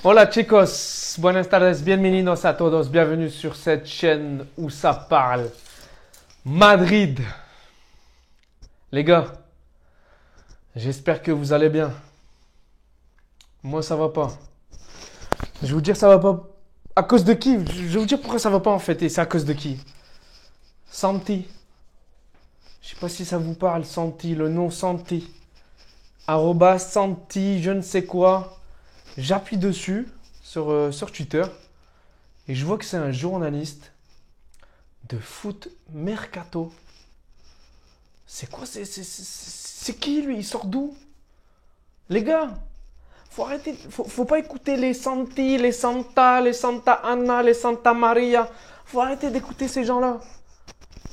Hola chicos, buenas tardes, bienvenidos a todos, bienvenue sur cette chaîne où ça parle Madrid. Les gars, j'espère que vous allez bien. Moi ça va pas. Je vais vous dire ça va pas. À cause de qui? Je vais vous dire pourquoi ça va pas en fait et c'est à cause de qui? Santi. Je sais pas si ça vous parle, Santi, le nom Santi. Arroba Santi, je ne sais quoi. J'appuie dessus sur Twitter et je vois que c'est un journaliste de foot mercato. C'est quoi? C'est qui lui? Il sort d'où? Les gars, faut arrêter. Faut pas écouter les Santi, les Santa, les Santa Anna, les Santa Maria. Faut arrêter d'écouter ces gens-là.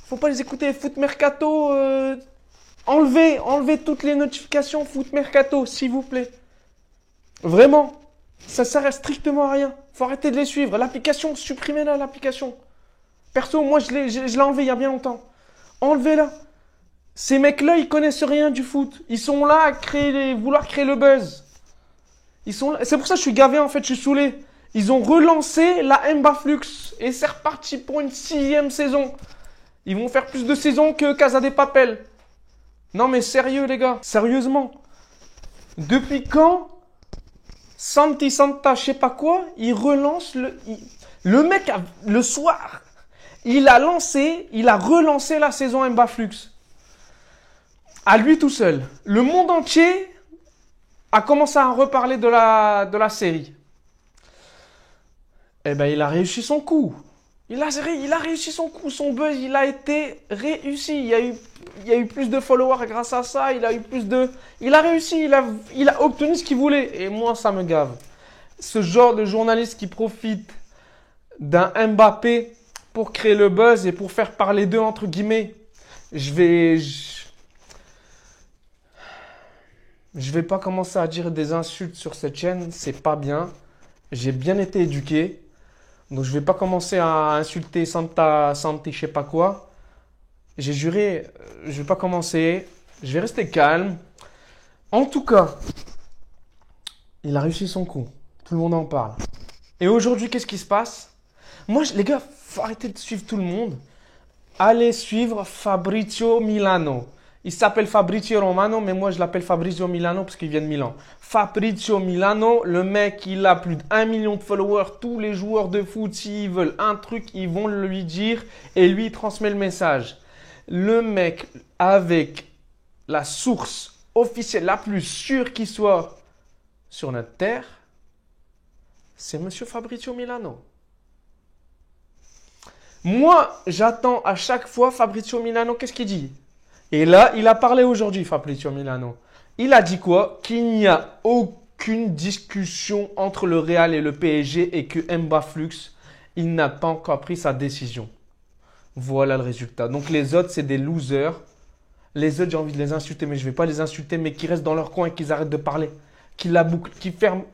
Faut pas les écouter. Foot mercato. Enlevez toutes les notifications foot mercato, s'il vous plaît. Vraiment, ça sert strictement à rien. Faut arrêter de les suivre. L'application, supprimez-la, l'application. Perso, moi, je l'ai enlevé il y a bien longtemps. Enlevez-la. Ces mecs-là, ils connaissent rien du foot. Ils sont là à vouloir créer le buzz. C'est pour ça que je suis gavé, en fait, je suis saoulé. Ils ont relancé la Mbaflux. Et c'est reparti pour une 6e saison. Ils vont faire plus de saisons que Casa de Papel. Non, mais sérieux, les gars. Sérieusement. Depuis quand Santi Santa, je sais pas quoi, il relance le mec, le soir, il a relancé la saison Mbaflux. À lui tout seul. Le monde entier a commencé à reparler de la série. Eh ben, il a réussi son coup. Il a réussi son coup. Son buzz, il a été réussi. Il y a eu plus de followers grâce à ça. Il a réussi. Il a obtenu ce qu'il voulait. Et moi, ça me gave. Ce genre de journaliste qui profite d'un Mbappé pour créer le buzz et pour faire parler d'eux, entre guillemets. Je vais pas commencer à dire des insultes sur cette chaîne. C'est pas bien. J'ai bien été éduqué. Donc je vais pas commencer à insulter Santi, je sais pas quoi. J'ai juré, je vais pas commencer. Je vais rester calme. En tout cas, il a réussi son coup. Tout le monde en parle. Et aujourd'hui, qu'est-ce qui se passe? Moi, les gars, faut arrêter de suivre tout le monde. Allez suivre Fabrizio Milano. Il s'appelle Fabrizio Romano, mais moi je l'appelle Fabrizio Milano parce qu'il vient de Milan. Fabrizio Milano, le mec, il a plus d'1 million de followers. Tous les joueurs de foot, s'ils veulent un truc, ils vont lui dire et lui, il transmet le message. Le mec avec la source officielle la plus sûre qui soit sur notre terre, c'est Monsieur Fabrizio Milano. Moi, j'attends à chaque fois Fabrizio Milano, qu'est-ce qu'il dit? Et là, il a parlé aujourd'hui, Fabrizio Milano. Il a dit quoi? Qu'il n'y a aucune discussion entre le Real et le PSG et que Mbaflux, il n'a pas encore pris sa décision. Voilà le résultat. Donc les autres, c'est des losers. Les autres, j'ai envie de les insulter, mais je ne vais pas les insulter, mais qui restent dans leur coin et qu'ils arrêtent de parler. Qu'ils la bouclent, qu'ils ferment.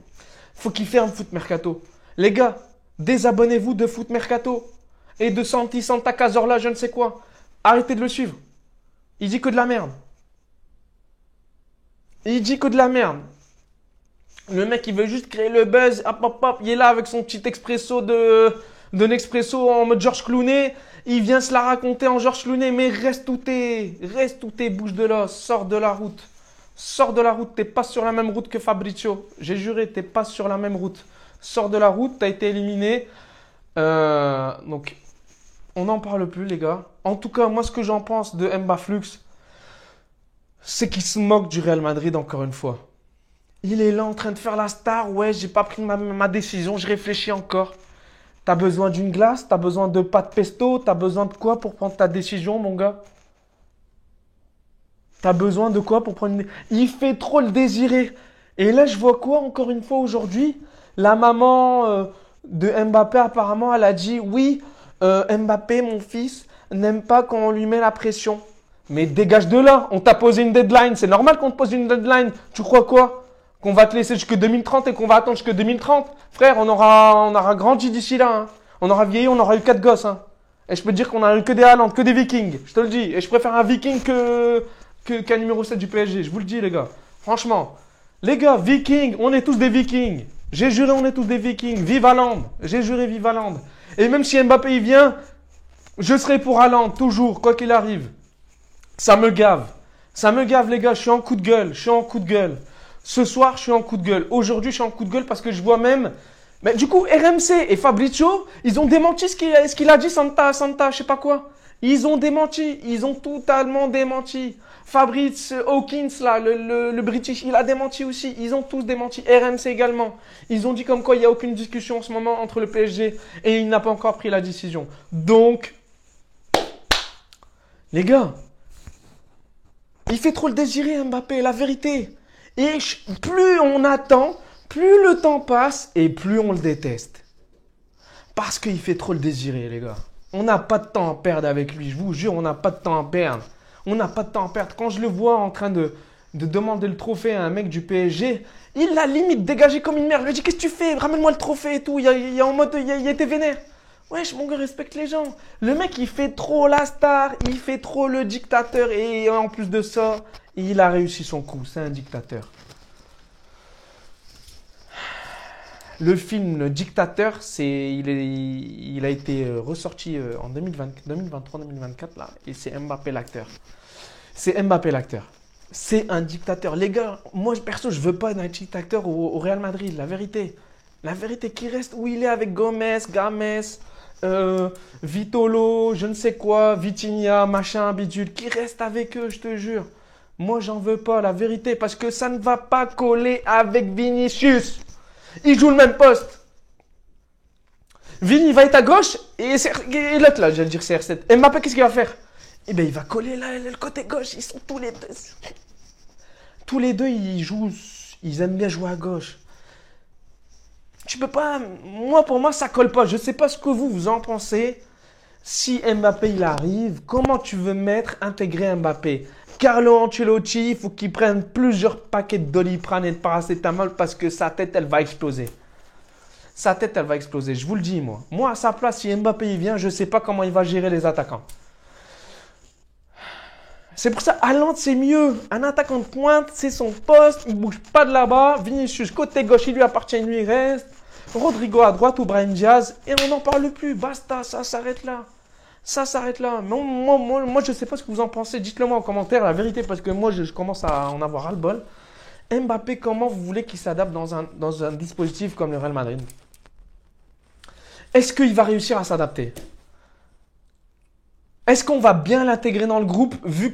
Faut qu'ils ferment Foot Mercato. Les gars, désabonnez-vous de Foot Mercato et de Santi Santa Cazorla, je ne sais quoi. Arrêtez de le suivre. Il dit que de la merde. Il dit que de la merde. Le mec, il veut juste créer le buzz. Hop, hop, hop. Il est là avec son petit expresso de Nespresso en mode George Clooney. Il vient se la raconter en George Clooney. Mais reste où t'es. Reste où t'es, bouge de là. Sors de la route. Sors de la route. T'es pas sur la même route que Fabrizio. J'ai juré, t'es pas sur la même route. Sors de la route. T'as été éliminé. Donc, on n'en parle plus, les gars. En tout cas, moi, ce que j'en pense de Mbaflux, c'est qu'il se moque du Real Madrid encore une fois. Il est là en train de faire la star. Ouais, j'ai pas pris ma décision, je réfléchis encore. T'as besoin d'une glace? T'as besoin de pâte pesto? T'as besoin de quoi pour prendre ta décision, mon gars? T'as besoin de quoi pour prendre une... Il fait trop le désirer. Et là, je vois quoi encore une fois aujourd'hui? La maman de Mbappé, apparemment, elle a dit oui. Mbappé, mon fils, n'aime pas quand on lui met la pression. Mais dégage de là, on t'a posé une deadline. C'est normal qu'on te pose une deadline. Tu crois quoi? Qu'on va te laisser jusque 2030 et qu'on va attendre jusque 2030? Frère, on aura grandi d'ici là. Hein. On aura vieilli, on aura eu 4 gosses. Hein. Et je peux te dire qu'on a eu que des Haaland, que des Vikings. Je te le dis. Et je préfère un Viking qu'un numéro 7 du PSG. Je vous le dis, les gars. Franchement. Les gars, Vikings, on est tous des Vikings. J'ai juré, on est tous des Vikings. Vive Haaland. J'ai juré, vive Haaland. Et même si Mbappé il vient, je serai pour Haaland, toujours, quoi qu'il arrive. Ça me gave. Ça me gave, les gars. Je suis en coup de gueule. Je suis en coup de gueule. Ce soir, je suis en coup de gueule. Aujourd'hui, je suis en coup de gueule parce que je vois même. Mais du coup, RMC et Fabrizio, ils ont démenti ce qu'il a dit, Santa, je sais pas quoi. Ils ont démenti. Ils ont totalement démenti. Fabrice Hawkins, là, le British, il a démenti aussi. Ils ont tous démenti. RMC également. Ils ont dit comme quoi il n'y a aucune discussion en ce moment entre le PSG et il n'a pas encore pris la décision. Donc, les gars, il fait trop le désirer, Mbappé, la vérité. Et plus on attend, plus le temps passe et plus on le déteste. Parce qu'il fait trop le désirer, les gars. On n'a pas de temps à perdre avec lui. Je vous jure, on n'a pas de temps à perdre. On n'a pas de temps à perdre. Quand je le vois en train de demander le trophée à un mec du PSG, il l'a limite dégagé comme une merde. Il lui a dit, qu'est-ce que tu fais? Ramène-moi le trophée et tout. Il a en mode, il était vénère. Wesh, mon gars, respecte les gens. Le mec, il fait trop la star. Il fait trop le dictateur. Et en plus de ça, il a réussi son coup. C'est un dictateur. Le film Le Dictateur, il a été ressorti en 2023-2024 là, et c'est Mbappé l'acteur. C'est Mbappé l'acteur. C'est un dictateur. Les gars, moi perso, je veux pas d'un dictateur au Real Madrid, la vérité. La vérité, qui reste où il est avec Gomez, Vitolo, je ne sais quoi, Vitinha, machin, bidule, qui reste avec eux, je te jure. Moi, j'en veux pas, la vérité, parce que ça ne va pas coller avec Vinicius. Il joue le même poste. Vini va être à gauche et l'autre là, j'allais dire CR7. Mbappé, qu'est-ce qu'il va faire? Eh bien, il va coller là, le côté gauche. Ils sont tous les deux. Tous les deux, ils jouent. Ils aiment bien jouer à gauche. Tu peux pas. Moi, pour moi, ça colle pas. Je sais pas ce que vous en pensez. Si Mbappé il arrive, comment tu veux intégrer Mbappé? Carlo Ancelotti, il faut qu'il prenne plusieurs paquets de Doliprane et de paracétamol parce que sa tête, elle va exploser. Sa tête, elle va exploser. Je vous le dis, moi. Moi, à sa place, si Mbappé il vient, je ne sais pas comment il va gérer les attaquants. C'est pour ça, Haaland, c'est mieux. Un attaquant de pointe, c'est son poste. Il ne bouge pas de là-bas. Vinicius, côté gauche, il lui appartient, il lui reste. Rodrigo à droite ou Brahim Diaz. Et on n'en parle plus. Basta, ça s'arrête là. Ça s'arrête là. Moi, je ne sais pas ce que vous en pensez. Dites-le moi en commentaire, la vérité, parce que moi, je commence à en avoir ras-le-bol. Mbappé, comment vous voulez qu'il s'adapte dans un dispositif comme le Real Madrid? Est-ce qu'il va réussir à s'adapter? Est-ce qu'on va bien l'intégrer dans le groupe vu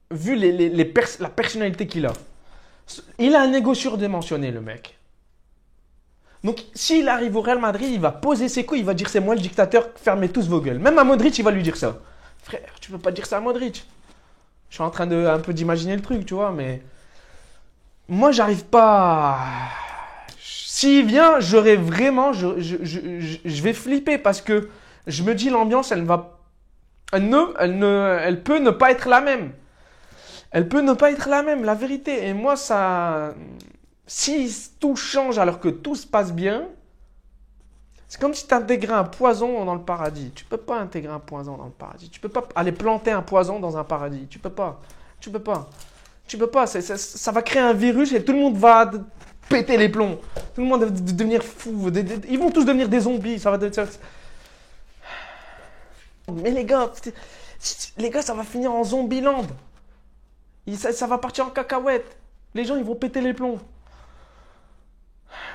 la personnalité qu'il a? Il a un ego surdimensionné, le mec. Donc, s'il arrive au Real Madrid, il va poser ses couilles, il va dire c'est moi le dictateur, fermez tous vos gueules. Même à Modric, il va lui dire ça. Frère, tu peux pas dire ça à Modric. Je suis en train un peu d'imaginer le truc, tu vois, mais moi, j'arrive pas. S'il vient, j'aurais vraiment, je vais flipper parce que je me dis l'ambiance, elle peut ne pas être la même. Elle peut ne pas être la même, la vérité. Et moi, ça. Si tout change alors que tout se passe bien, c'est comme si tu intégrais un poison dans le paradis. Tu peux pas intégrer un poison dans le paradis. Tu peux pas aller planter un poison dans un paradis. Tu peux pas. Tu peux pas. Tu peux pas. Ça va créer un virus et tout le monde va péter les plombs. Tout le monde va devenir fou. Ils vont tous devenir des zombies. Mais les gars, ça va finir en zombieland. Ça va partir en cacahuète. Les gens, ils vont péter les plombs.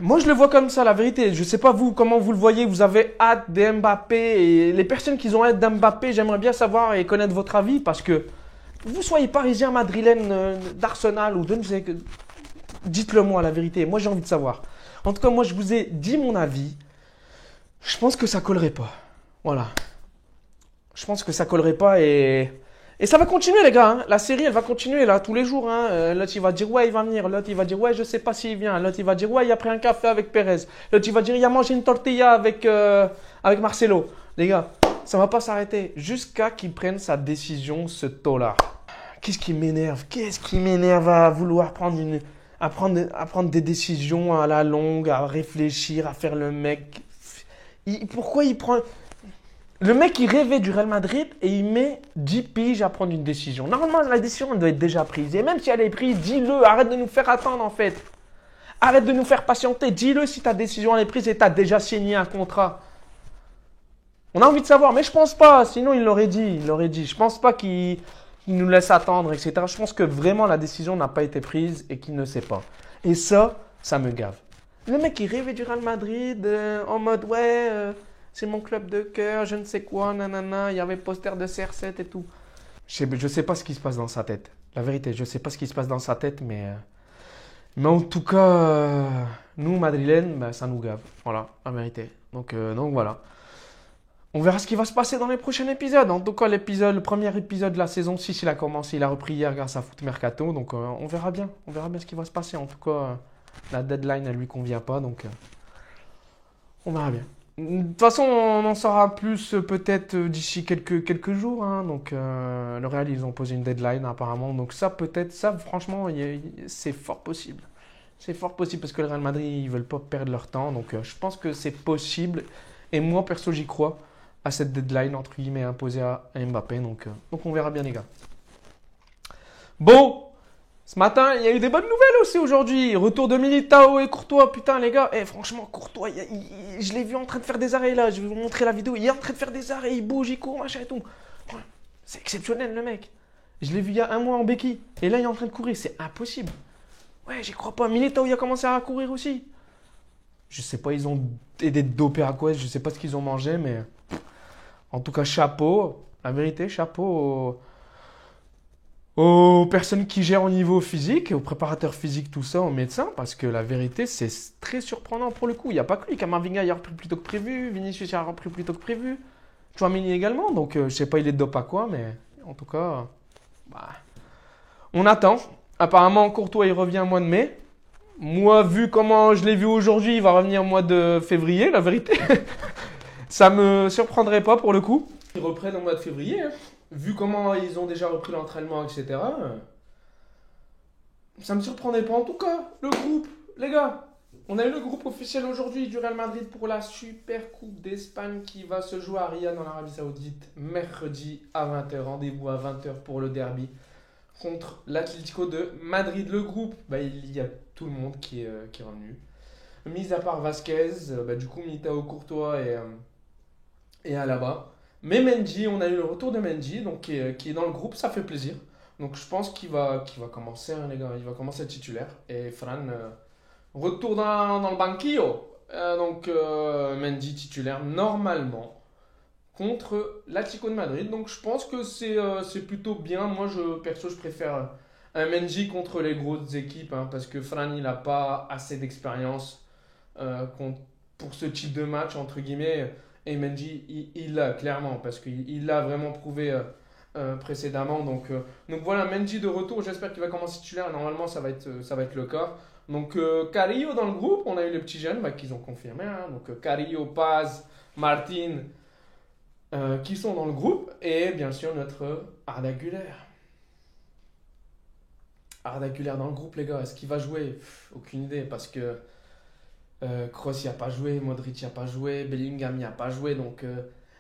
Moi, je le vois comme ça, la vérité. Je ne sais pas vous, comment vous le voyez. Vous avez hâte d'Mbappé. Et les personnes qui ont hâte d'Mbappé, j'aimerais bien savoir et connaître votre avis. Parce que vous soyez parisien, madrilène, d'Arsenal ou de ne sais que. Dites-le moi, la vérité. Moi, j'ai envie de savoir. En tout cas, moi, je vous ai dit mon avis. Je pense que ça collerait pas. Voilà. Je pense que ça collerait pas et ça va continuer, les gars. Hein. La série, elle va continuer là tous les jours. Hein. L'autre, il va dire ouais, il va venir. L'autre, il va dire ouais, je sais pas s'il vient. L'autre, il va dire ouais, il a pris un café avec Perez. L'autre, il va dire il a mangé une tortilla avec Marcelo. Les gars, ça va pas s'arrêter jusqu'à qu'il prenne sa décision, ce taux-là. Qu'est-ce qui m'énerve à vouloir prendre des décisions à la longue, à réfléchir, à faire le mec. Pourquoi il prend. Le mec, il rêvait du Real Madrid et il met 10 piges à prendre une décision. Normalement, la décision, elle doit être déjà prise. Et même si elle est prise, dis-le, arrête de nous faire attendre en fait. Arrête de nous faire patienter. Dis-le si ta décision elle est prise et tu as déjà signé un contrat. On a envie de savoir, mais je pense pas. Sinon, il l'aurait dit. Il l'aurait dit. Je pense pas qu'il nous laisse attendre, etc. Je pense que vraiment la décision n'a pas été prise et qu'il ne sait pas. Et ça me gave. Le mec, il rêvait du Real Madrid en mode ouais, c'est mon club de cœur, je ne sais quoi, nanana. Il y avait poster de CR7 et tout. Je sais pas ce qui se passe dans sa tête. La vérité, je sais pas ce qui se passe dans sa tête, mais en tout cas, nous, Madrilènes, ben, ça nous gave. Voilà, la vérité. Donc voilà. On verra ce qui va se passer dans les prochains épisodes. En tout cas, le premier épisode de la saison 6, il a commencé, il a repris hier grâce à Foot Mercato. Donc on verra bien. On verra bien ce qui va se passer. En tout cas, la deadline, elle lui convient pas. Donc on verra bien. De toute façon, on en saura plus peut-être d'ici quelques jours. Hein. Donc le Real, ils ont posé une deadline apparemment. Donc ça, peut-être, ça, franchement, c'est fort possible. C'est fort possible parce que le Real Madrid, ils veulent pas perdre leur temps. Donc je pense que c'est possible. Et moi, perso, j'y crois à cette deadline, entre guillemets, imposée à Mbappé. Donc on verra bien, les gars. Bon, ce matin, il y a eu des bonnes nouvelles aussi aujourd'hui. Retour de Militao et Courtois. Putain, les gars, franchement, Courtois, je l'ai vu en train de faire des arrêts là. Je vais vous montrer la vidéo. Il est en train de faire des arrêts, il bouge, il court, machin et tout. C'est exceptionnel, le mec. Je l'ai vu il y a un mois en béquille. Et là, il est en train de courir. C'est impossible. Ouais, j'y crois pas. Militao, il a commencé à courir aussi. Je sais pas, ils ont aidé de doper à quoi. Je sais pas ce qu'ils ont mangé, mais en tout cas, chapeau. La vérité, chapeau aux personnes qui gèrent au niveau physique, aux préparateurs physiques, tout ça, aux médecins, parce que la vérité, c'est très surprenant pour le coup. Il n'y a pas que lui. Kamavinga, il a repris plus tôt que prévu. Vinicius, il a repris plus tôt que prévu. Tchouaméni également. Donc, je sais pas, il est de dope à quoi, mais en tout cas, bah, on attend. Apparemment, Courtois, il revient au mois de mai. Moi, vu comment je l'ai vu aujourd'hui, il va revenir au mois de février, la vérité. Ça me surprendrait pas pour le coup. Ils reprennent au mois de février. Hein. Vu comment ils ont déjà repris l'entraînement, etc. Ça me surprendrait pas. En tout cas, le groupe, les gars, on a eu le groupe officiel aujourd'hui du Real Madrid pour la Super Coupe d'Espagne qui va se jouer à Riyad en Arabie Saoudite mercredi à 20h. Rendez-vous à 20h pour le derby contre l'Atlético de Madrid. Le groupe, bah, il y a tout le monde qui est revenu. Mis à part Vasquez, du coup Militao, Courtois et Alaba. Mais Mendy, on a eu le retour de Mendy, donc qui est dans le groupe, ça fait plaisir. Donc je pense qu'il va commencer, hein, les gars, il va commencer titulaire. Et Fran, retour dans le banquillo. Mendy titulaire normalement contre l'Atlético de Madrid. Donc je pense que c'est plutôt bien. Moi, perso, je préfère un Mendy contre les grosses équipes, hein, parce que Fran, il n'a pas assez d'expérience pour ce type de match, entre guillemets. Et Mendy, il l'a clairement, parce qu'il l'a vraiment prouvé précédemment. Donc voilà, Mendy de retour, j'espère qu'il va commencer titulaire. Normalement, ça va être le cas. Donc Carrillo dans le groupe, on a eu les petits jeunes qu'ils ont confirmé. Hein. Donc Carrillo, Paz, Martin, qui sont dans le groupe. Et bien sûr, notre Arda Güler. Arda Güler dans le groupe, les gars. Est-ce qu'il va jouer? Aucune idée, parce que Kroos n'y a pas joué, Modric n'y a pas joué, Bellingham n'y a pas joué. Donc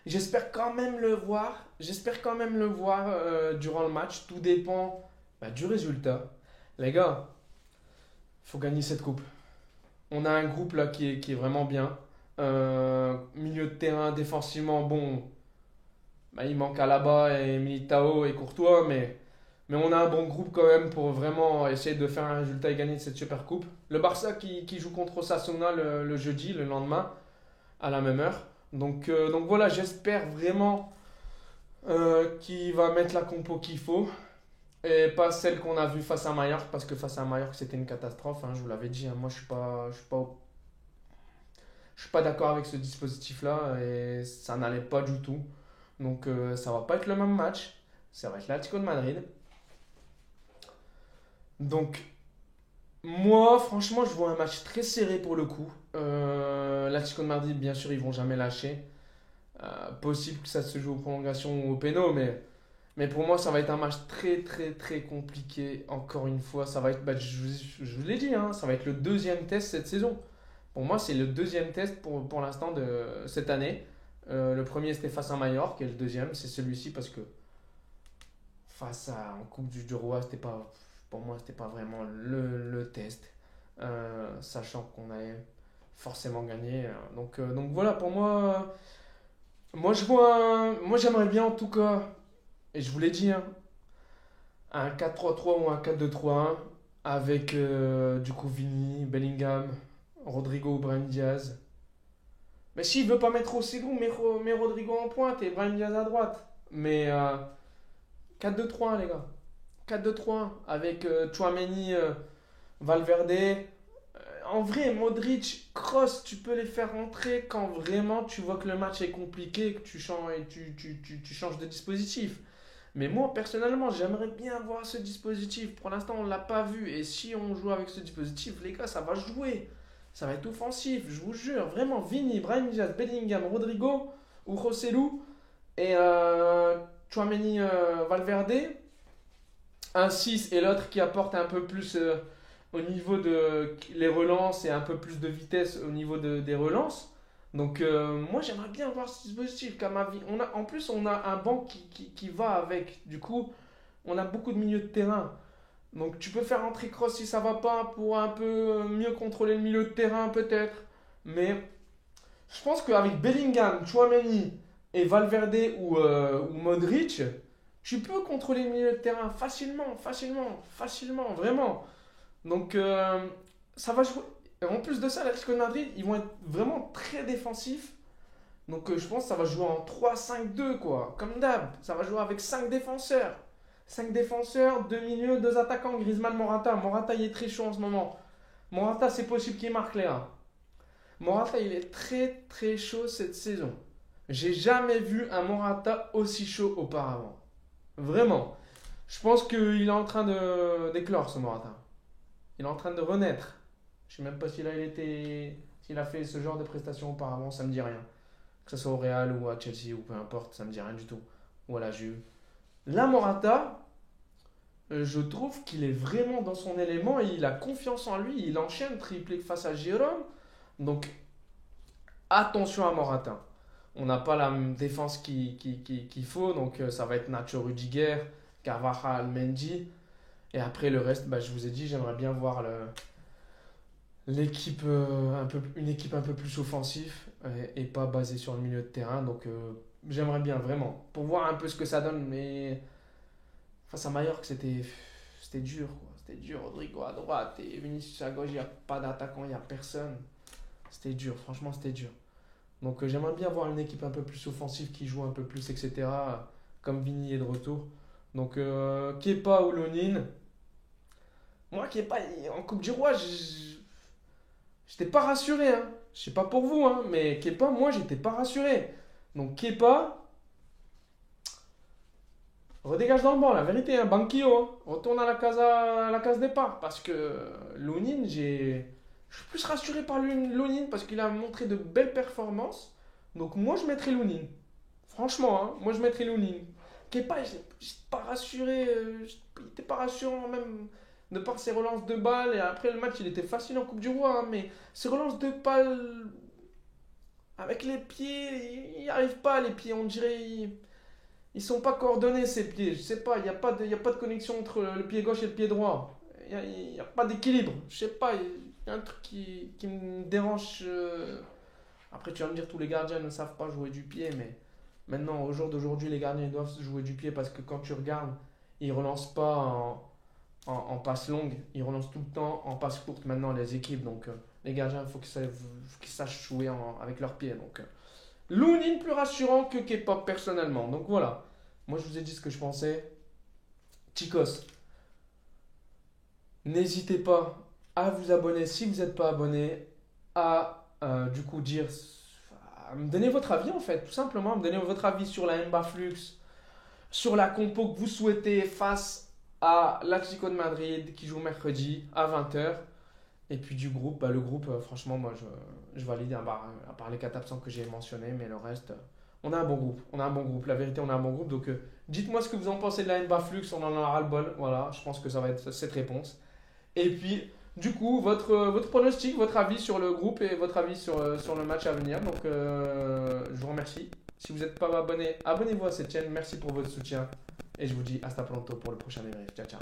j'espère quand même le voir. Durant le match. Tout dépend du résultat. Les gars, il faut gagner cette coupe. On a un groupe là qui est vraiment bien. Milieu de terrain, défensivement, bon. Il manque Alaba et Militao et Courtois, mais on a un bon groupe quand même pour vraiment essayer de faire un résultat et gagner cette super coupe. Le Barça qui joue contre Osasuna le jeudi, le lendemain, à la même heure. Donc voilà, j'espère vraiment qu'il va mettre la compo qu'il faut. Et pas celle qu'on a vue face à Mallorca, parce que face à Mallorca, c'était une catastrophe. Hein, je vous l'avais dit, hein, moi je suis pas d'accord avec ce dispositif-là et ça n'allait pas du tout. Donc ça va pas être le même match. Ça va être l'Atlético de Madrid. Donc, moi, franchement, je vois un match très serré pour le coup. L'Atlético de Madrid, bien sûr, ils vont jamais lâcher. Possible que ça se joue aux prolongations ou au péno, mais pour moi, ça va être un match très, très, très compliqué. Encore une fois, ça va être, je vous l'ai dit, hein, ça va être le deuxième test cette saison. Pour moi, c'est le deuxième test pour l'instant de cette année. Le premier, c'était face à Mallorca, et le deuxième, c'est celui-ci parce que en Coupe du Roi, pour moi, c'était pas vraiment le test. sachant qu'on allait forcément gagner. Donc voilà, pour moi, moi j'aimerais bien en tout cas, et je vous l'ai dit, hein, un 4-3-3 ou un 4-2-3-1 avec du coup Vini, Bellingham, Rodrigo, Brahim Diaz. Mais s'il veut pas mettre Rossellou, met Rodrigo en pointe et Brahim Diaz à droite. Mais 4-2-3-1 les gars. 4-2-3-1 avec Tchouaméni, Valverde. En vrai, Modric, Kroos, tu peux les faire rentrer quand vraiment tu vois que le match est compliqué et que tu changes de dispositif. Mais moi, personnellement, j'aimerais bien voir ce dispositif. Pour l'instant, on ne l'a pas vu. Et si on joue avec ce dispositif, les gars, ça va jouer. Ça va être offensif, je vous jure. Vraiment, Vini, Brahim Diaz, Bellingham, Rodrigo ou Joselu et Tchouaméni, Valverde. Un 6 et l'autre qui apporte un peu plus au niveau de les relances et un peu plus de vitesse au niveau des relances. Donc moi j'aimerais bien voir ce dispositif. En plus on a un banc qui va avec. Du coup on a beaucoup de milieux de terrain. Donc tu peux faire entrer Cross si ça va pas pour un peu mieux contrôler le milieu de terrain peut-être. Mais je pense qu'avec Bellingham, Chouameni et Valverde ou Modric, tu peux contrôler le milieu de terrain facilement, vraiment. Donc ça va jouer. En plus de ça, l'Atlético de Madrid, ils vont être vraiment très défensifs. Donc je pense que ça va jouer en 3-5-2 quoi. Comme d'hab, ça va jouer avec 5 défenseurs. 5 défenseurs, 2 milieux, 2 attaquants, Griezmann, Morata. Morata, il est très chaud en ce moment. Morata, c'est possible qu'il marque Léa. Morata, il est très très chaud cette saison. J'ai jamais vu un Morata aussi chaud auparavant. Vraiment. Je pense qu'il est en train d'éclore ce Morata. Il est en train de renaître. Je sais même pas s'il a fait ce genre de prestations auparavant, ça me dit rien. Que ce soit au Real ou à Chelsea ou peu importe, ça me dit rien du tout. Ou à la Juve. Là, Morata, je trouve qu'il est vraiment dans son élément et il a confiance en lui. Il enchaîne triplé face à Jérôme. Donc, attention à Morata. On n'a pas la défense qu'il faut. Donc, ça va être Nacho Rudiger, Carvajal, Mendy. Et après, le reste, bah, je vous ai dit, j'aimerais bien voir l'équipe, une équipe un peu plus offensive et pas basée sur le milieu de terrain. Donc, j'aimerais bien vraiment pour voir un peu ce que ça donne. Mais face à Mallorca, c'était dur, quoi. C'était dur. Rodrigo à droite et Vinicius à gauche. Il n'y a pas d'attaquant, il n'y a personne. C'était dur, franchement, c'était dur. Donc, j'aimerais bien voir une équipe un peu plus offensive qui joue un peu plus, etc. Comme Vini est de retour. Donc, Kepa ou Lonin. Moi, Kepa, en Coupe du Roi, j'étais pas rassuré. Hein. Je sais pas pour vous, hein, mais Kepa, moi, j'étais pas rassuré. Donc, Kepa, redégage dans le banc, la vérité, hein, Banquillo, hein. Retourne à la case départ. Parce que Lonin, je suis plus rassuré par Lonin parce qu'il a montré de belles performances. Donc, moi, je mettrais Lonin. Franchement, hein, moi, je mettrais Lonin. Kepa, j'étais pas rassuré. Il était pas rassurant, même de par ses relances de balles. Et après, le match, il était facile en Coupe du Roi. Hein, mais ses relances de balles avec les pieds, il n'y arrive pas, les pieds. On dirait. Ils sont pas coordonnés ces pieds. Je sais pas, il y a pas de connexion entre le pied gauche et le pied droit. Il y a pas d'équilibre. Je sais pas, il y a un truc qui me dérange. Après, tu vas me dire, tous les gardiens ne savent pas jouer du pied, mais maintenant, au jour d'aujourd'hui, les gardiens ils doivent jouer du pied parce que quand tu regardes, ils relancent pas en passe longue, ils relancent tout le temps en passe courte maintenant les équipes. Donc, les gardiens, il faut qu'ils sachent jouer avec leurs pieds. Donc, Lounine plus rassurant que K-pop personnellement. Donc voilà. Moi je vous ai dit ce que je pensais. Chicos, n'hésitez pas à vous abonner si vous n'êtes pas abonné. À du coup dire. À me donner votre avis en fait. Tout simplement. Me donner votre avis sur la Mba Flux. Sur la compo que vous souhaitez face à l'Atlético de Madrid qui joue mercredi à 20h. Et puis du groupe, bah, le groupe, franchement, moi je valide, hein, bah, à part les 4 absents que j'ai mentionnés, mais le reste, on a un bon groupe. On a un bon groupe, la vérité, on a un bon groupe. Donc dites-moi ce que vous en pensez de la NBA Flux, on en a ras-le-bol. Voilà, je pense que ça va être cette réponse. Et puis, du coup, votre pronostic, votre avis sur le groupe et votre avis sur le match à venir. Donc, je vous remercie. Si vous n'êtes pas abonné, abonnez-vous à cette chaîne. Merci pour votre soutien. Et je vous dis hasta pronto pour le prochain débrief. Ciao, ciao.